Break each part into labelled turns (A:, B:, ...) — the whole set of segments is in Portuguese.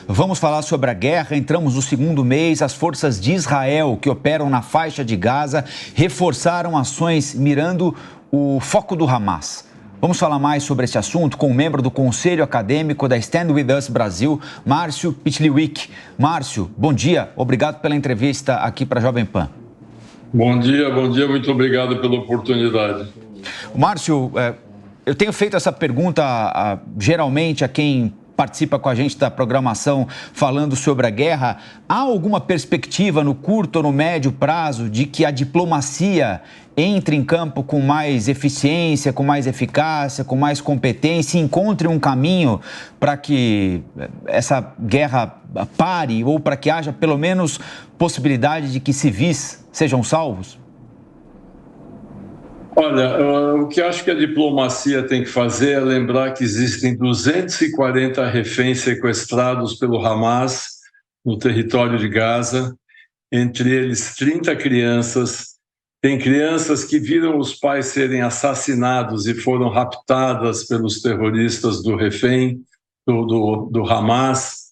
A: Vamos falar sobre a guerra. Entramos no segundo mês. As forças de Israel que operam na faixa de Gaza reforçaram ações mirando o foco do Hamas. Vamos falar mais sobre esse assunto com o membro do Conselho Acadêmico da Stand With Us Brasil, Márcio Pitliwick. Márcio, bom dia. Obrigado pela entrevista aqui para a Jovem Pan.
B: Bom dia. Muito obrigado pela oportunidade.
A: Márcio, eu tenho feito essa pergunta geralmente a quem participa com a gente da programação falando sobre a guerra. Há alguma perspectiva no curto ou no médio prazo de que a diplomacia entre em campo com mais eficiência, com mais eficácia, com mais competência e encontre um caminho para que essa guerra pare ou para que haja pelo menos possibilidade de que civis sejam salvos?
B: Olha, o que acho que a diplomacia tem que fazer é lembrar que existem 240 reféns sequestrados pelo Hamas no território de Gaza, entre eles 30 crianças. Tem crianças que viram os pais serem assassinados e foram raptadas pelos terroristas do refém, do Hamas.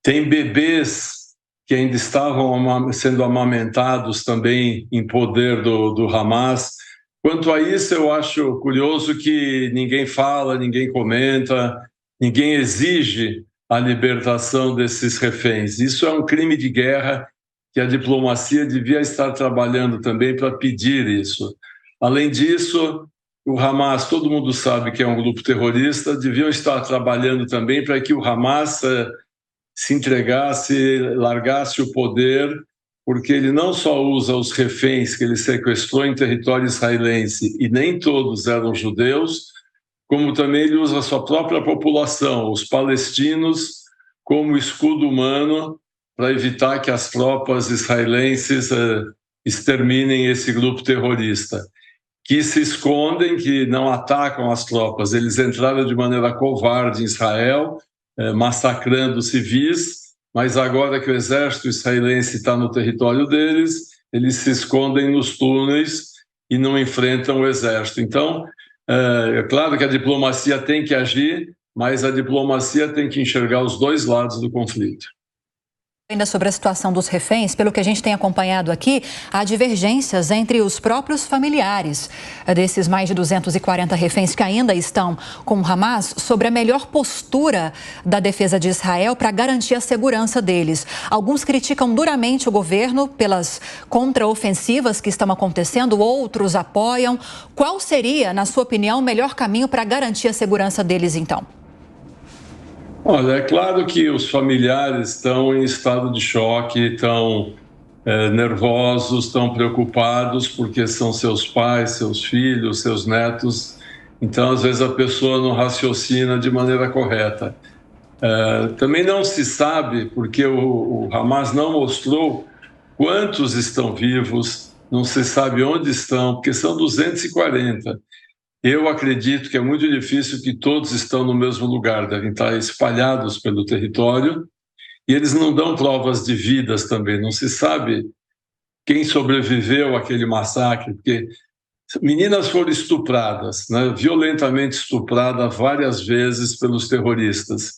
B: Tem bebês que ainda estavam sendo amamentados também em poder do Hamas. Quanto a isso, eu acho curioso que ninguém fala, ninguém comenta, ninguém exige a libertação desses reféns. Isso é um crime de guerra que a diplomacia devia estar trabalhando também para pedir isso. Além disso, o Hamas, todo mundo sabe que é um grupo terrorista, deviam estar trabalhando também para que o Hamas se entregasse, largasse o poder, porque ele não só usa os reféns que ele sequestrou em território israelense, e nem todos eram judeus, como também ele usa a sua própria população, os palestinos, como escudo humano para evitar que as tropas israelenses exterminem esse grupo terrorista, que se escondem, que não atacam as tropas. Eles entraram de maneira covarde em Israel, massacrando civis, mas agora que o exército israelense está no território deles, eles se escondem nos túneis e não enfrentam o exército. Então, é claro que a diplomacia tem que agir, mas a diplomacia tem que enxergar os dois lados do conflito.
C: Ainda sobre a situação dos reféns, pelo que a gente tem acompanhado aqui, há divergências entre os próprios familiares desses mais de 240 reféns que ainda estão com o Hamas sobre a melhor postura da defesa de Israel para garantir a segurança deles. Alguns criticam duramente o governo pelas contraofensivas que estão acontecendo, outros apoiam. Qual seria, na sua opinião, o melhor caminho para garantir a segurança deles, então?
B: Olha, é claro que os familiares estão em estado de choque, estão nervosos, estão preocupados, porque são seus pais, seus filhos, seus netos. Então, às vezes, a pessoa não raciocina de maneira correta. Também não se sabe, porque o Hamas não mostrou quantos estão vivos, não se sabe onde estão, porque são 240. Eu acredito que é muito difícil que todos estão no mesmo lugar, devem estar espalhados pelo território, e eles não dão provas de vidas também, não se sabe quem sobreviveu àquele massacre, porque meninas foram estupradas, né, violentamente estupradas várias vezes pelos terroristas.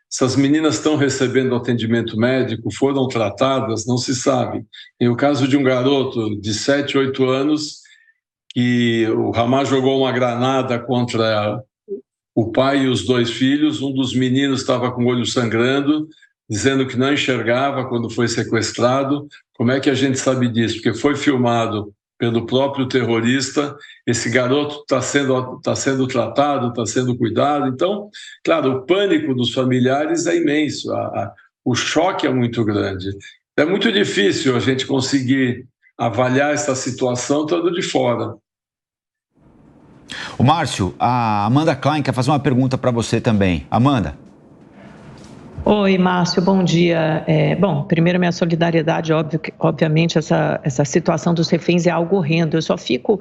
B: Essas meninas estão recebendo atendimento médico, foram tratadas, não se sabe. Tem o caso de um garoto de 7, 8 anos, que o Hamas jogou uma granada contra o pai e os 2 filhos. Um dos meninos estava com o olho sangrando, dizendo que não enxergava quando foi sequestrado. Como é que a gente sabe disso? Porque foi filmado pelo próprio terrorista. Esse garoto está sendo tratado, está sendo cuidado. Então, claro, o pânico dos familiares é imenso, o choque é muito grande. É muito difícil a gente conseguir avaliar essa situação estando de fora.
A: O Márcio, a Amanda Klein quer fazer uma pergunta para você também. Amanda.
D: Oi, Márcio, bom dia. Bom, primeiro minha solidariedade, obviamente essa situação dos reféns é algo horrendo. Eu só fico,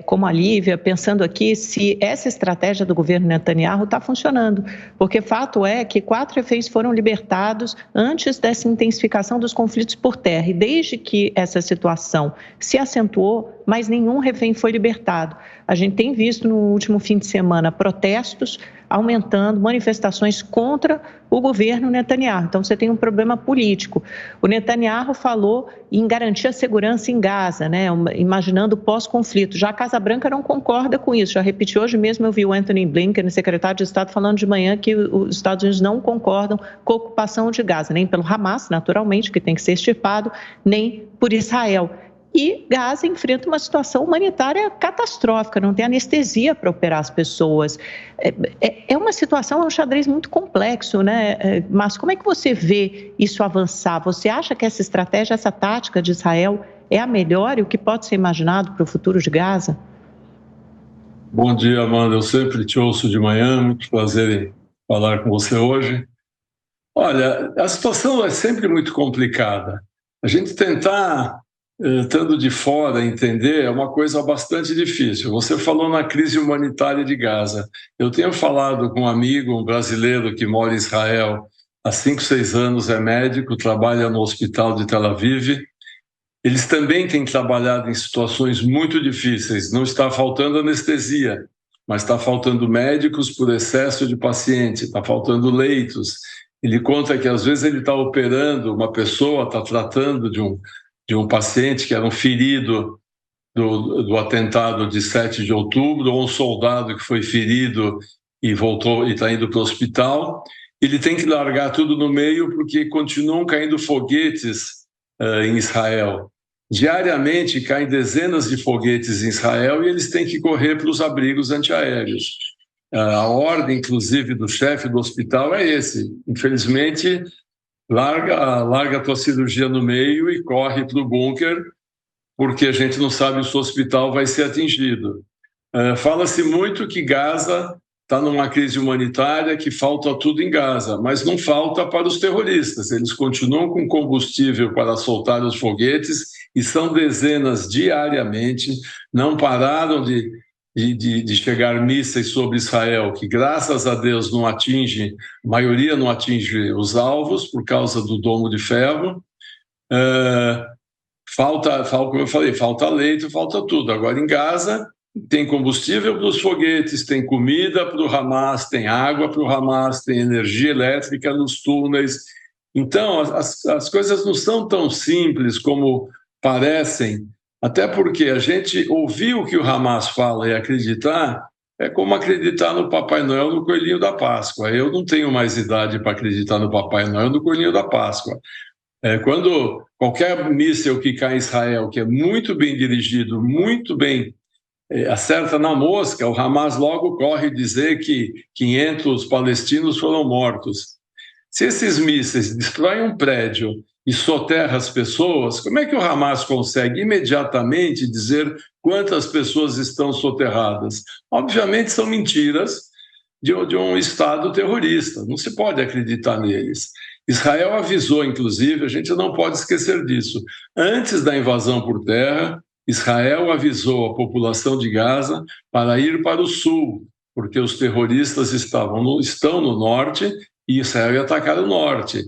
D: como a Lívia, pensando aqui se essa estratégia do governo Netanyahu está funcionando, porque fato é que 4 reféns foram libertados antes dessa intensificação dos conflitos por terra, e desde que essa situação se acentuou, mais nenhum refém foi libertado. a gente tem visto no último fim de semana protestos aumentando, manifestações contra o governo Netanyahu. Então, você tem um problema político. O Netanyahu falou em garantir a segurança em Gaza, né? Imaginando pós-conflito. Já a Casa Branca não concorda com isso. Já repeti hoje mesmo, eu vi o Anthony Blinken, o secretário de Estado, falando de manhã que os Estados Unidos não concordam com a ocupação de Gaza, nem pelo Hamas, naturalmente, que tem que ser extirpado, nem por Israel. E Gaza enfrenta uma humanitária catastrófica, não tem anestesia para operar as pessoas. É uma situação, é um xadrez muito complexo, né? Mas como é que você vê isso avançar? Você acha que essa estratégia, essa tática de Israel é a melhor e o que pode ser imaginado para o futuro de Gaza?
B: Bom dia, Amanda. Eu sempre te ouço de manhã, muito prazer em falar com você hoje. Olha, a situação é sempre muito complicada. A gente tentar, estando de fora, entender é uma coisa bastante difícil. Você falou na crise humanitária de Gaza. Eu tenho falado com um amigo, um brasileiro que mora em Israel há 5, 6 anos, é médico, trabalha no hospital de Tel Aviv. Eles também têm trabalhado em situações muito difíceis. Não está faltando anestesia, mas está faltando médicos por excesso de paciente, está faltando leitos. Ele conta que às vezes ele está operando uma pessoa, está tratando de um paciente que era um ferido do atentado de 7 de outubro, ou um soldado que foi ferido e voltou e está indo para o hospital. Ele tem que largar tudo no meio porque continuam caindo foguetes em Israel. Diariamente caem dezenas de foguetes em Israel e eles têm que correr para os abrigos antiaéreos. A ordem, inclusive, do chefe do hospital é esse. Infelizmente, larga a tua cirurgia no meio e corre para o bunker, porque a gente não sabe se o hospital vai ser atingido. Fala-se muito que Gaza está numa crise humanitária, que falta tudo em Gaza, mas não falta para os terroristas. Eles continuam com combustível para soltar os foguetes e são dezenas diariamente, não pararam de chegar mísseis sobre Israel, que graças a Deus não atinge, a maioria não atinge os alvos por causa do domo de ferro. Como eu falei, falta leito, falta tudo. Agora em Gaza tem combustível para os foguetes, tem comida para o Hamas, tem água para o Hamas, tem energia elétrica nos túneis. Então as coisas não são tão simples como parecem. Até porque a gente ouvir o que o Hamas fala e acreditar é como acreditar no Papai Noel, no Coelhinho da Páscoa. Eu não tenho mais idade para acreditar no Papai Noel, no Coelhinho da Páscoa. Quando qualquer míssil que cai em Israel, que é muito bem dirigido, muito bem acerta na mosca, o Hamas logo corre dizer que 500 palestinos foram mortos. Se esses mísseis destroem um prédio e soterra as pessoas, como é que o Hamas consegue imediatamente dizer quantas pessoas estão soterradas? Obviamente são mentiras de um Estado terrorista, não se pode acreditar neles. Israel avisou, inclusive, a gente não pode esquecer disso, antes da invasão por terra, Israel avisou a população de Gaza para ir para o sul, porque os terroristas estão no norte e Israel ia atacar o norte.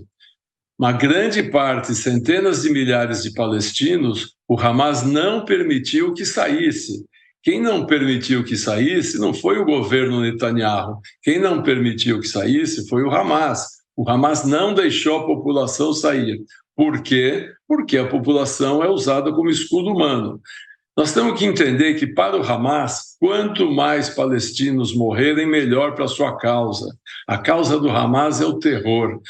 B: Uma grande parte, centenas de milhares de palestinos, o Hamas não permitiu que saísse. Quem não permitiu que saísse não foi o governo Netanyahu. Quem não permitiu que saísse foi o Hamas. O Hamas não deixou a população sair. Por quê? Porque a população é usada como escudo humano. Nós temos que entender que, para o Hamas, quanto mais palestinos morrerem, melhor para a sua causa. A causa do Hamas é o terror.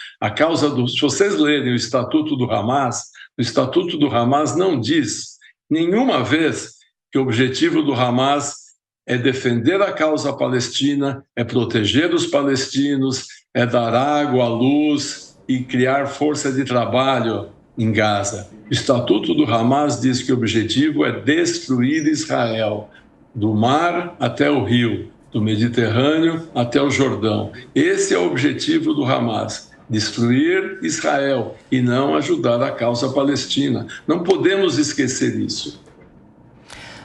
B: Se vocês lerem o Estatuto do Hamas, o Estatuto do Hamas não diz nenhuma vez que o objetivo do Hamas é defender a causa palestina, é proteger os palestinos, é dar água, luz e criar força de trabalho em Gaza. O Estatuto do Hamas diz que o objetivo é destruir Israel, do mar até o rio, do Mediterrâneo até o Jordão. Esse é o objetivo do Hamas, destruir Israel e não ajudar a causa palestina. Não podemos esquecer isso.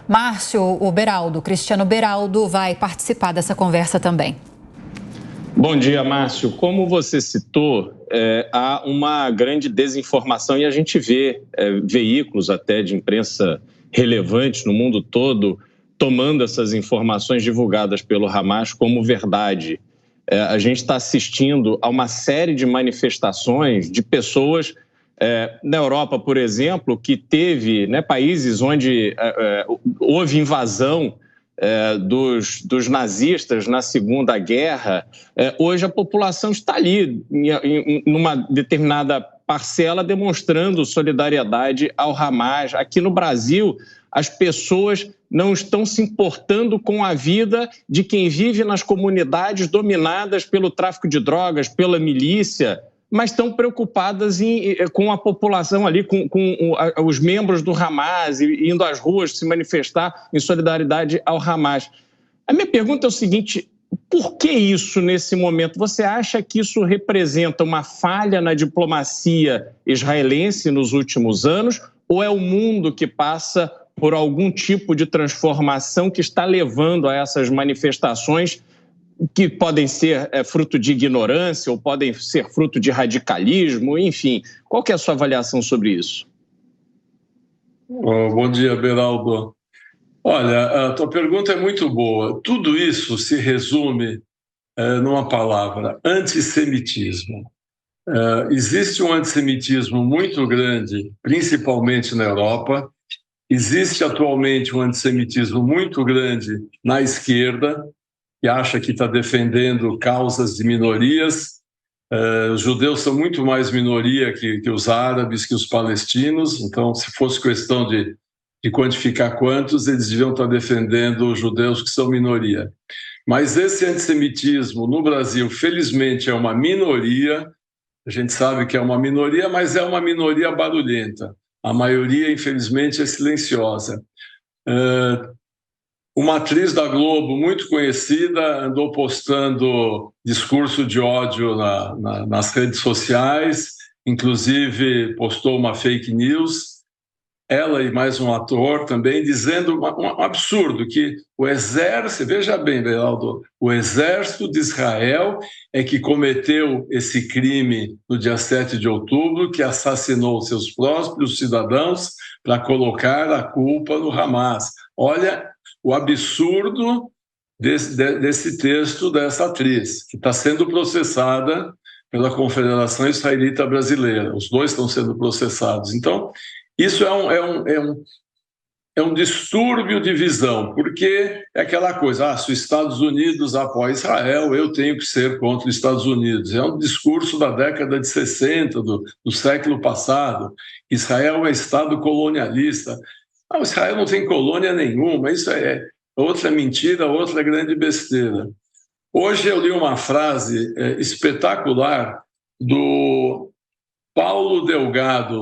C: Márcio, o Cristiano Beraldo vai participar dessa conversa também.
E: Bom dia, Márcio. Como você citou, há uma grande desinformação e a gente vê veículos até de imprensa relevantes no mundo todo tomando essas informações divulgadas pelo Hamas como verdade. A gente está assistindo a uma série de manifestações de pessoas na Europa, por exemplo, que teve, né, países onde houve invasão dos nazistas na Segunda Guerra. Hoje a população está ali, numa determinada parcela, demonstrando solidariedade ao Hamas. Aqui no Brasil, as pessoas não estão se importando com a vida de quem vive nas comunidades dominadas pelo tráfico de drogas, pela milícia, mas estão preocupadas com a população ali, com os membros do Hamas, indo às ruas se manifestar em solidariedade ao Hamas. A minha pergunta é o seguinte: por que isso nesse momento? Você acha que isso representa uma falha na diplomacia israelense nos últimos anos, ou é o mundo que passa por algum tipo de transformação que está levando a essas manifestações que podem ser fruto de ignorância ou podem ser fruto de radicalismo, enfim? Qual que é a sua avaliação sobre isso?
B: Bom dia, Beraldo. Olha, a tua pergunta é muito boa. Tudo isso se resume numa palavra: antissemitismo. Existe um antissemitismo muito grande, principalmente na Europa. Existe atualmente um antissemitismo muito grande na esquerda, que acha que está defendendo causas de minorias. Os judeus são muito mais minoria que os árabes, que os palestinos. Então, se fosse questão de quantificar quantos, eles deviam estar defendendo os judeus que são minoria. Mas esse antissemitismo no Brasil, felizmente, é uma minoria. A gente sabe que é uma minoria, mas é uma minoria barulhenta. A maioria, infelizmente, é silenciosa. Uma atriz da Globo muito conhecida andou postando discurso de ódio nas redes sociais, inclusive postou uma fake news, ela e mais um ator também, dizendo um absurdo, que o exército, veja bem, Beraldo, o exército de Israel é que cometeu esse crime no dia 7 de outubro, que assassinou seus próprios cidadãos para colocar a culpa no Hamas. Olha o absurdo desse texto dessa atriz, que está sendo processada pela Confederação Israelita Brasileira. Os dois estão sendo processados. Então, isso é um distúrbio de visão, porque é aquela coisa: se os Estados Unidos apoiam Israel, eu tenho que ser contra os Estados Unidos. É um discurso da década de 60, do século passado. Israel é Estado colonialista. Israel não tem colônia nenhuma. Isso é outra mentira, outra grande besteira. Hoje eu li uma frase espetacular do Paulo Delgado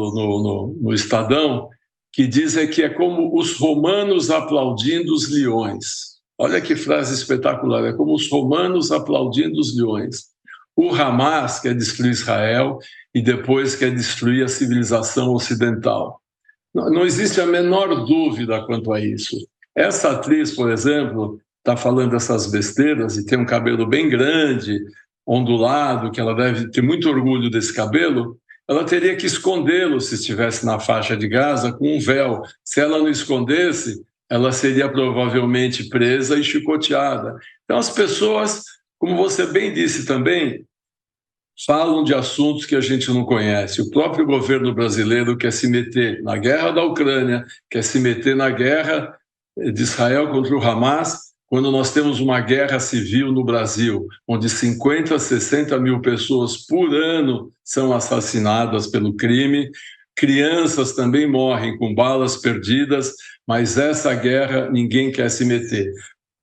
B: no Estadão, que diz que é como os romanos aplaudindo os leões. Olha que frase espetacular: é como os romanos aplaudindo os leões. O Hamas quer destruir Israel e depois quer destruir a civilização ocidental. Não existe a menor dúvida quanto a isso. Essa atriz, por exemplo, está falando essas besteiras e tem um cabelo bem grande, ondulado, que ela deve ter muito orgulho desse cabelo. Ela teria que escondê-lo se estivesse na faixa de Gaza com um véu. Se ela não escondesse, ela seria provavelmente presa e chicoteada. Então, as pessoas, como você bem disse também, falam de assuntos que a gente não conhece. O próprio governo brasileiro quer se meter na guerra da Ucrânia, quer se meter na guerra de Israel contra o Hamas, quando nós temos uma guerra civil no Brasil, onde 50 a 60 mil pessoas por ano são assassinadas pelo crime, crianças também morrem com balas perdidas, mas essa guerra ninguém quer se meter.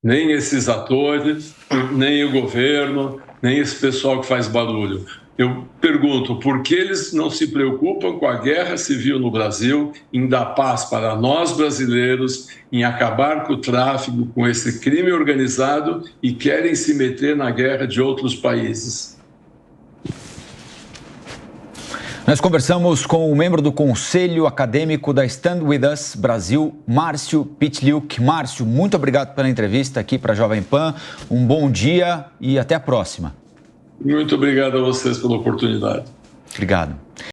B: Nem esses atores, nem o governo, nem esse pessoal que faz barulho. Eu pergunto, por que eles não se preocupam com a guerra civil no Brasil, em dar paz para nós brasileiros, em acabar com o tráfico, com esse crime organizado, e querem se meter na guerra de outros países?
A: Nós conversamos com o membro do Conselho Acadêmico da Stand With Us Brasil, Márcio Pitliuk. Márcio, muito obrigado pela entrevista aqui para a Jovem Pan. Um bom dia e até a próxima.
B: Muito obrigado a vocês pela oportunidade.
A: Obrigado.